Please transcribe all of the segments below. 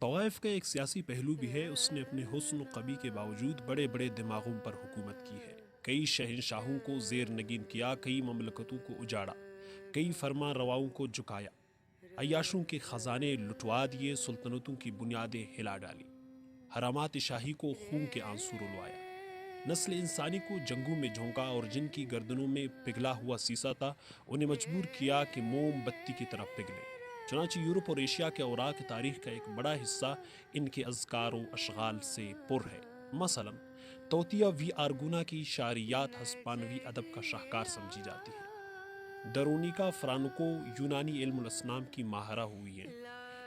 طوائف کا ایک سیاسی پہلو بھی ہے، اس نے اپنے حسن و قبی کے باوجود بڑے بڑے دماغوں پر حکومت کی ہے، کئی شہنشاہوں کو زیر نگین کیا، کئی مملکتوں کو اجاڑا، کئی فرما رواؤں کو جھکایا، عیاشوں کے خزانے لٹوا دیے، سلطنتوں کی بنیادیں ہلا ڈالی، حرامات شاہی کو خون کے آنسو رلوایا، نسل انسانی کو جنگوں میں جھونکا، اور جن کی گردنوں میں پگھلا ہوا سیسا تھا انہیں مجبور کیا کہ موم بتی کی طرح پگھلیں۔ چنانچہ یورپ اور ایشیا کے اوراق تاریخ کا ایک بڑا حصہ ان کے اذکار و اشغال سے پر ہے۔ مثلا توتیا وی آرگونا کی شعریات ہسپانوی ادب کا شاہکار سمجھی جاتی ہیں۔ درونیکا فرانکو یونانی علم الاسلام کی ماہرہ ہوئی ہیں۔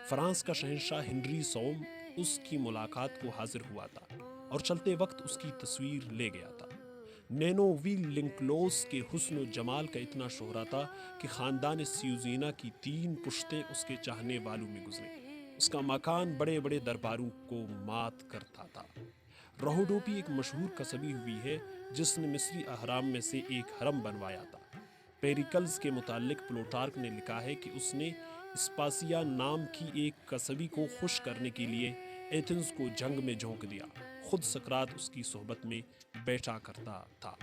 فرانس کا شہنشاہ ہنری سوم اس کی ملاقات کو حاضر ہوا تھا اور چلتے وقت اس کی تصویر لے گیا تھا۔ نینو وی لنکلوس کے حسن و جمال کا اتنا شہرہ تھا کہ خاندان سیوزینا کی 3 پشتیں اس کے چاہنے والوں میں گزریں۔ اس کا مکان بڑے بڑے درباروں کو مات کرتا تھا۔ روڈوپی ایک مشہور قصبی ہوئی ہے جس نے مصری اہرام میں سے ایک حرم بنوایا تھا۔ پیریکلز کے متعلق پلوٹارک نے لکھا ہے کہ اس نے اسپاسیا نام کی ایک قصبی کو خوش کرنے کے لیے ایتھنز کو جنگ میں جھونک دیا۔ خود سقراط اس کی صحبت میں بیٹھا کرتا تھا۔